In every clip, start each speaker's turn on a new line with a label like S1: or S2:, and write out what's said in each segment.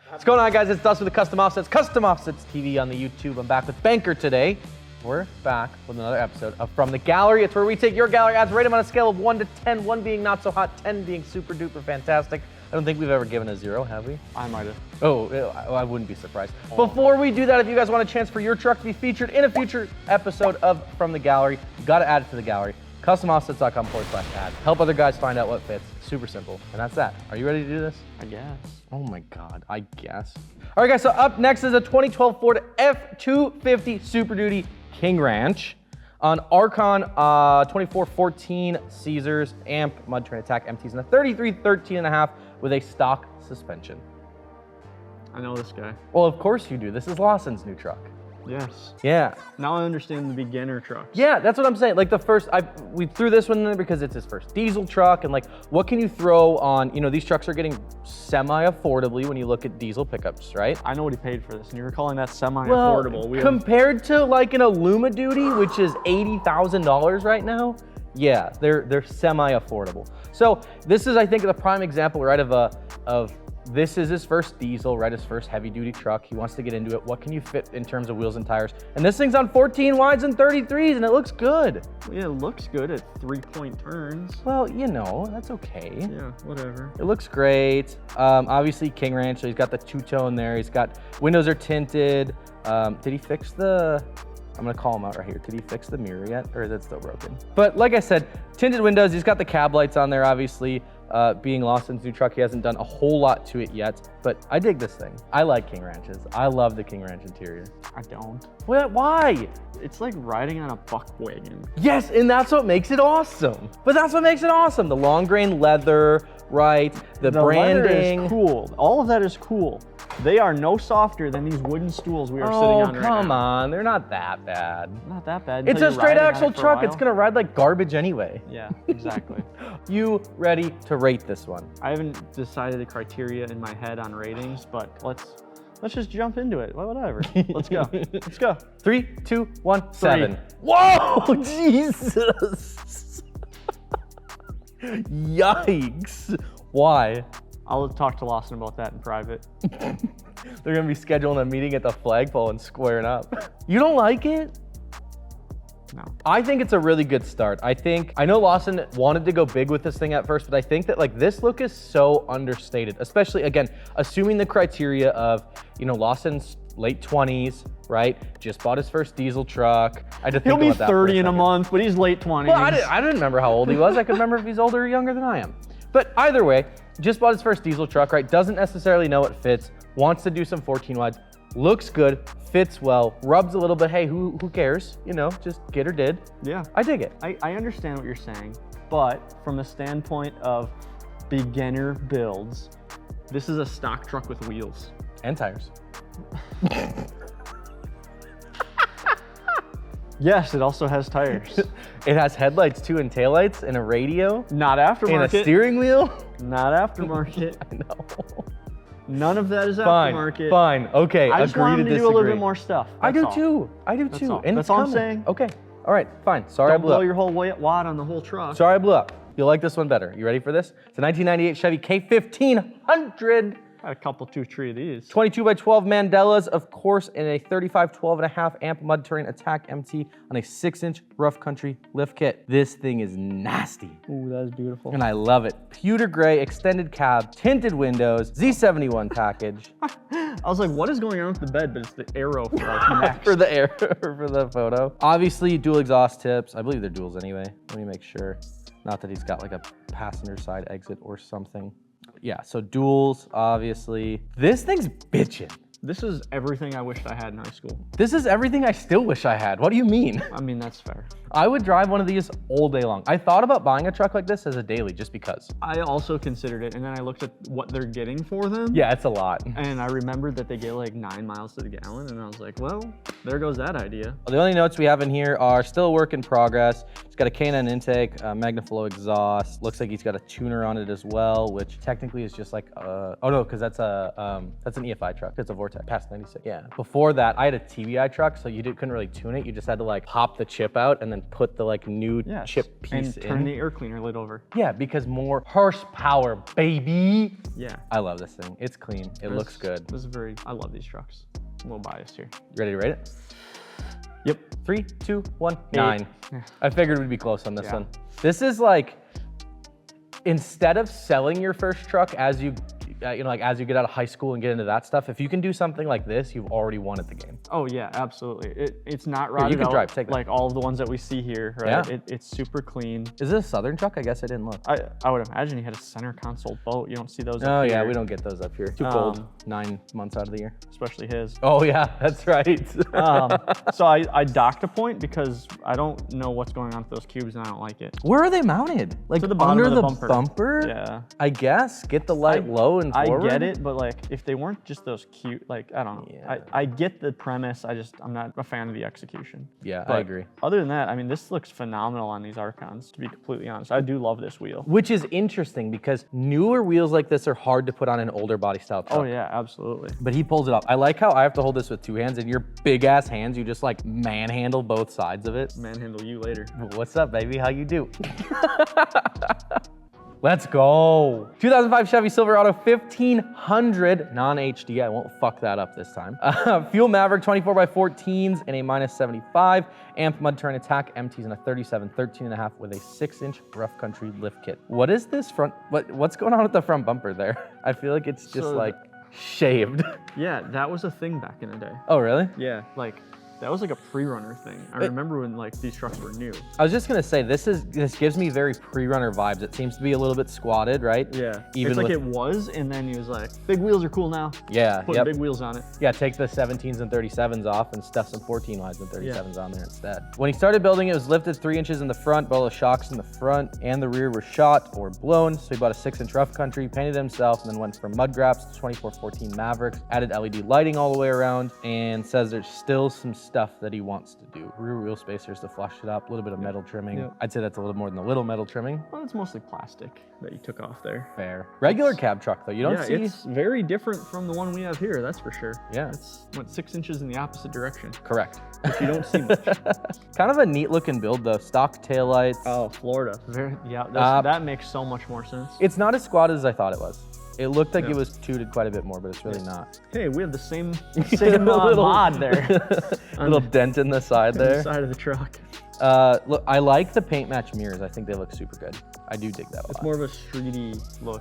S1: What's going on, guys? It's Dustin with the Custom Offsets TV on the YouTube. I'm back with Banker today. We're back with another episode of From the Gallery. It's where we take your gallery ads, rate them on a scale of 1 to 10, 1 being not so hot, 10 being super duper fantastic. I don't think we've ever given a 0, have we?
S2: I might have.
S1: Oh, I wouldn't be surprised. Before we do that, if you guys want a chance for your truck to be featured in a future episode of From the Gallery, you got to add it to the gallery. CustomOffsets.com/ad. Help other guys find out what fits. Super simple. And that's that. Are you ready to do this?
S2: I guess.
S1: Oh my God, I guess. All right, guys, so up next is a 2012 Ford F-250 Super Duty King Ranch on Archon 2414 Caesars AMP Mud Terrain Attack MTs and a 3313.5 with a stock suspension.
S2: I know this guy.
S1: Well, of course you do. This is Lawson's new truck.
S2: Yes.
S1: Yeah.
S2: Now I understand the beginner trucks.
S1: Yeah, that's what I'm saying. Like we threw this one in there because it's his first diesel truck, and like, what can you throw on, these trucks are getting semi-affordably when you look at diesel pickups, right?
S2: I know what he paid for this, and you were calling that semi-affordable.
S1: Well, compared to like an Illuma Duty, which is $80,000 right now, yeah, they're semi-affordable. So this is, I think, the prime example, right, of this is his first diesel, right? His first heavy-duty truck. He wants to get into it. What can you fit in terms of wheels and tires? And this thing's on 14 wides and 33s, and it looks good.
S2: Yeah, it looks good at 3-point turns.
S1: Well, that's okay.
S2: Yeah, whatever.
S1: It looks great. Obviously, King Ranch, so he's got the two-tone there. He's got, windows are tinted. Did he fix I'm gonna call him out right here. Did he fix the mirror yet, or is it still broken? But like I said, tinted windows. He's got the cab lights on there, obviously. Being Lawson's new truck, he hasn't done a whole lot to it yet, but I dig this thing. I like King Ranches. I love the King Ranch interior.
S2: I don't.
S1: Why?
S2: It's like riding on a buck wagon.
S1: Yes, and that's what makes it awesome. But that's what makes it awesome. The long grain leather, right? The branding.
S2: Leather is cool. All of that is cool. They are no softer than these wooden stools we are sitting on right now.
S1: Oh, come on. They're not that bad.
S2: Not that bad.
S1: It's a straight axle truck. It's going to ride like garbage anyway.
S2: Yeah, exactly.
S1: You ready to rate this one?
S2: I haven't decided the criteria in my head on ratings, but let's just jump into it. Well, whatever. Let's go. Let's go.
S1: 3, 2, 1, 7. Whoa, Jesus. Yikes. Why?
S2: I'll talk to Lawson about that in private.
S1: They're gonna be scheduling a meeting at the flagpole and squaring up. You don't like it?
S2: No.
S1: I think it's a really good start. I know Lawson wanted to go big with this thing at first, but I think that like this look is so understated, especially again, assuming the criteria of, Lawson's late 20s, right? Just bought his first diesel truck. I had to think
S2: He'll be
S1: about that
S2: 30 in a month, but he's late 20s.
S1: Well, I didn't remember how old he was. I could remember if he's older or younger than I am. But either way, just bought his first diesel truck, right? Doesn't necessarily know it fits, wants to do some 14 wides, looks good, fits well, rubs a little bit. Hey, who cares? Just get or did.
S2: Yeah.
S1: I dig it.
S2: I understand what you're saying, but from the standpoint of beginner builds, this is a stock truck with wheels.
S1: And tires.
S2: Yes, it also has tires.
S1: It has headlights too, and taillights, and a radio.
S2: Not aftermarket.
S1: And a steering wheel.
S2: Not aftermarket.
S1: I know.
S2: None of that is aftermarket.
S1: Fine. Okay.
S2: I just want him to do a little bit more stuff.
S1: I do too. And
S2: that's all I'm saying.
S1: Okay. All right. Fine. Sorry, I blew up.
S2: Don't blow your whole wad on the whole truck.
S1: Sorry, I blew up. You'll like this one better. You ready for this? It's a 1998 Chevy K1500.
S2: Got a couple, 2, 3 of these.
S1: 22 by 12 Mandelas, of course, in a 35 12.5 amp mud terrain attack MT on a 6-inch rough country lift kit. This thing is nasty.
S2: Ooh, that is beautiful.
S1: And I love it. Pewter gray, extended cab, tinted windows, Z71 package.
S2: I was like, what is going on with the bed? But it's the arrow for like next.
S1: for the photo. Obviously, dual exhaust tips. I believe they're duals anyway. Let me make sure. Not that he's got like a passenger side exit or something. Yeah, so duals, obviously. This thing's bitchin'.
S2: This is everything I wished I had in high school.
S1: This is everything I still wish I had. What do you mean?
S2: I mean, that's fair.
S1: I would drive one of these all day long. I thought about buying a truck like this as a daily just because.
S2: I also considered it, and then I looked at what they're getting for them.
S1: Yeah, it's a lot.
S2: And I remembered that they get like 9 miles to the gallon, and I was like, well, there goes that idea.
S1: The only notes we have in here are still a work in progress. It's It's got a K9 intake, Magnaflow exhaust. Looks like he's got a tuner on it as well, which technically is just like, oh no, because that's an EFI truck. It's a Vortex, past 96. Yeah. Before that, I had a TBI truck, so you couldn't really tune it. You just had to like pop the chip out and then put the like new chip piece
S2: and
S1: in.
S2: turn the air cleaner lid over.
S1: Yeah, because more horsepower, baby.
S2: Yeah.
S1: I love this thing. It's clean. It looks good.
S2: I love these trucks. I'm a little biased here.
S1: You ready to rate it?
S2: Yep.
S1: 3, 2, 1, 9.
S2: Yeah.
S1: I figured we'd be close on this one. This is like, instead of selling your first truck as you as you get out of high school and get into that stuff, if you can do something like this, you've already won at the game.
S2: Oh yeah, absolutely. It's not rotted
S1: you can
S2: out
S1: drive, take that.
S2: like all of the ones that we see here, right?
S1: Yeah.
S2: It's super clean.
S1: Is this a Southern truck? I guess I didn't look.
S2: I would imagine he had a center console boat. You don't see those
S1: Oh
S2: up
S1: yeah,
S2: here.
S1: we don't get those up here. Too cold, 9 months out of the year.
S2: Especially his.
S1: Oh yeah, that's right.
S2: So I docked a point because I don't know what's going on with those cubes and I don't like it.
S1: Where are they mounted? Like
S2: To the bottom
S1: under
S2: of the
S1: the
S2: bumper. Yeah.
S1: I guess, get the light low and forward.
S2: I get it, but like if they weren't just those cute, like I don't know.
S1: Yeah.
S2: I get the premise. I'm not a fan of the execution.
S1: Yeah,
S2: But
S1: I agree.
S2: Other than that, I mean, this looks phenomenal on these Archons, to be completely honest. I do love this wheel.
S1: Which is interesting because newer wheels like this are hard to put on an older body style truck.
S2: Oh yeah, absolutely.
S1: But he pulls it off. I like how I have to hold this with 2 hands and your big ass hands, you just like manhandle both sides of it.
S2: Manhandle you later.
S1: What's up, baby? How you do? Let's go. 2005 Chevy Silverado 1500 non-HD. I won't fuck that up this time. Fuel Maverick 24x14s and a -75 amp mud turn attack MTs and a 37 13.5 with a 6-inch rough country lift kit. What is this front? What's going on with the front bumper there? I feel like it's just like shaved.
S2: Yeah, that was a thing back in the day.
S1: Oh really?
S2: Yeah, like that was like a pre-runner thing. I remember when like these trucks were new.
S1: I was just gonna say this gives me very pre-runner vibes. It seems to be a little bit squatted, right?
S2: Yeah.
S1: Even
S2: it's like
S1: with,
S2: it was, and then he was like, big wheels are cool now.
S1: Yeah.
S2: Put big wheels on it.
S1: Yeah, take the 17s and 37s off and stuff some 14 wides and 37s on there instead. When he started building it, was lifted 3 inches in the front, but all the shocks in the front and the rear were shot or blown. So he bought a 6-inch rough country, painted it himself, and then went from mud graps to 2414 Mavericks, added LED lighting all the way around, and says there's still some stuff that he wants to do. Rear wheel spacers to flush it up, a little bit of metal trimming. I'd say that's a little more than a little metal trimming.
S2: Well, it's mostly plastic that you took off there.
S1: Fair. Regular cab truck though, you don't see.
S2: It's very different from the one we have here, that's for sure.
S1: Yeah.
S2: It's went 6 inches in the opposite direction.
S1: Correct.
S2: Which you don't see much.
S1: Kind of a neat looking build though. Stock taillights.
S2: Oh, Florida. That makes so much more sense.
S1: It's not as squatted as I thought it was. It looked like it was tooted quite a bit more, but it's really not.
S2: Hey, we have the same mod there.
S1: Little dent in the side there.
S2: The side of the truck.
S1: Look, I like the paint match mirrors. I think they look super good. I do dig that a lot.
S2: It's more of a streety look.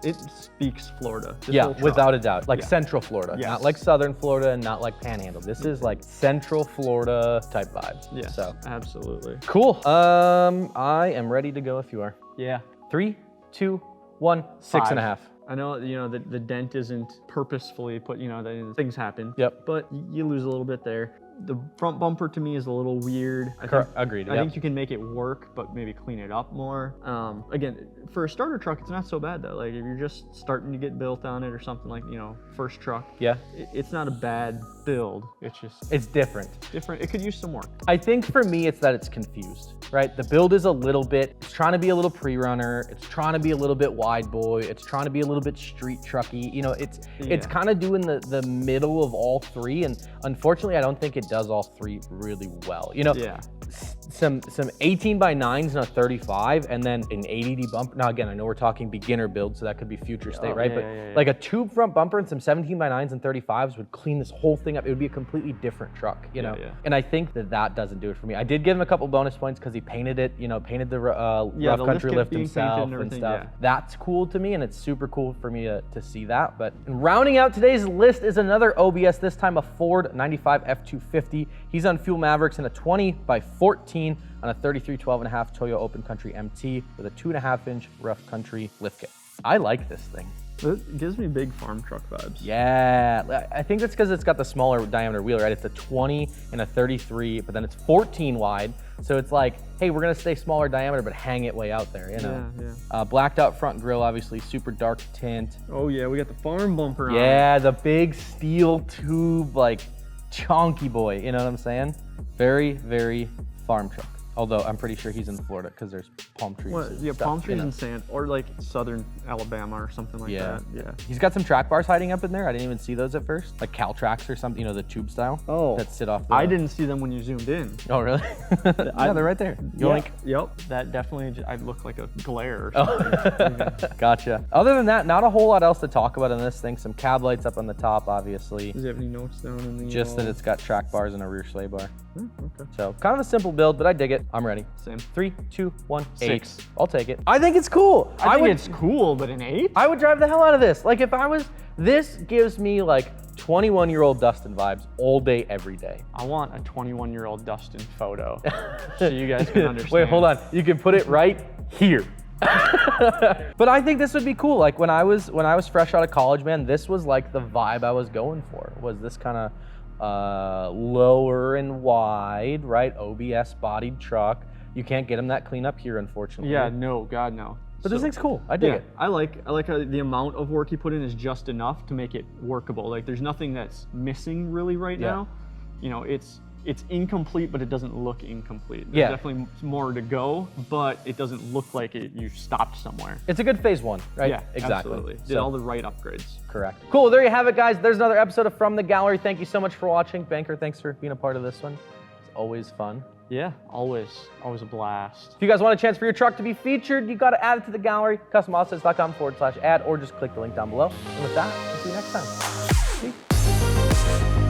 S2: It speaks Florida.
S1: Yeah, without a doubt. Like Central Florida, not like Southern Florida and not like Panhandle. This is like Central Florida type vibes.
S2: Yeah,
S1: so
S2: absolutely.
S1: Cool. I am ready to go if you are.
S2: Yeah.
S1: 3, 2, 1, 6.5.
S2: I know, the dent isn't purposefully put, things happen.
S1: Yep.
S2: But you lose a little bit there. The front bumper to me is a little weird.
S1: Agreed.
S2: I think you can make it work, but maybe clean it up more. Again, for a starter truck, it's not so bad though. Like if you're just starting to get built on it or something like, first truck. Yeah. It's not a bad build. It's different. It could use some work.
S1: I think for me, it's that it's confused, right? The build is a little bit, it's trying to be a little pre-runner. It's trying to be a little bit wide boy. It's trying to be a little bit street trucky. It's kind of doing the middle of all three. And unfortunately, I don't think it does all three really well. Some 18x9s and a 35 and then an 80D bumper. Now again, I know we're talking beginner build, so that could be future state, right? Like a tube front bumper and some 17x9s and 35s would clean this whole thing up. It would be a completely different truck, And I think that doesn't do it for me. I did give him a couple bonus points because he painted it, painted the rough country lift himself and stuff. Yeah. That's cool to me, and it's super cool for me to see that. But rounding out today's list is another OBS, this time a Ford 95 F250. He's on Fuel Mavericks in a 20x14 on a 33 12.5 Toyo Open Country MT with a 2.5-inch rough country lift kit. I like this thing.
S2: It gives me big farm truck vibes.
S1: Yeah, I think that's because it's got the smaller diameter wheel, right? It's a 20 and a 33, but then it's 14 wide. So it's like, hey, we're gonna stay smaller diameter, but hang it way out there,
S2: Yeah.
S1: Blacked out front grille, obviously, super dark tint.
S2: Oh yeah, we got the farm bumper on.
S1: Yeah, the big steel tube, like chonky boy, you know what I'm saying? Very, very farm truck. Although I'm pretty sure he's in Florida because there's palm trees.
S2: What?
S1: and
S2: Yeah,
S1: stuff,
S2: palm trees
S1: you know?
S2: and sand, or like southern Alabama or something like that. Yeah.
S1: He's got some track bars hiding up in there. I didn't even see those at first. Like Cal tracks or something, you know, the tube style.
S2: Oh.
S1: That sit off the...
S2: I didn't see them when you zoomed in.
S1: Oh, really? Yeah, they're right there. Yoink.
S2: Yep. That definitely, I look like a glare or something.
S1: Gotcha. Other than that, not a whole lot else to talk about in this thing. Some cab lights up on the top, obviously.
S2: Does it have any notes down in the...
S1: Just that it's got track bars and a rear sway bar.
S2: Okay.
S1: So kind of a simple build, but I dig it. I'm ready.
S2: Same.
S1: 3, 2, 1, 8.
S2: 6.
S1: I'll take it. I think it's cool.
S2: I think it's cool, but an 8?
S1: I would drive the hell out of this. Like if I was, this gives me like 21-year-old Dustin vibes all day, every day.
S2: I want a 21-year-old Dustin photo so you guys can understand.
S1: Wait, hold on. You can put it right here. But I think this would be cool. Like when I was fresh out of college, man, this was like the vibe I was going for. Was this kind of lower and wide, right? OBS bodied truck. You can't get them that clean up here, unfortunately.
S2: Yeah, no, God, no.
S1: But this thing's cool. I dig it.
S2: I like how the amount of work you put in is just enough to make it workable. Like there's nothing that's missing really right now. You know, it's incomplete, but it doesn't look incomplete. There's definitely more to go, but it doesn't look like you stopped somewhere.
S1: It's a good phase 1, right?
S2: Yeah,
S1: exactly.
S2: Absolutely. Did all the right upgrades.
S1: Correct. Cool, there you have it, guys. There's another episode of From the Gallery. Thank you so much for watching. Banker, thanks for being a part of this one. It's always fun.
S2: Yeah, always a blast.
S1: If you guys want a chance for your truck to be featured, you got to add it to the gallery, customautosets.com/ad, or just click the link down below. And with that, we'll see you next time. Peace.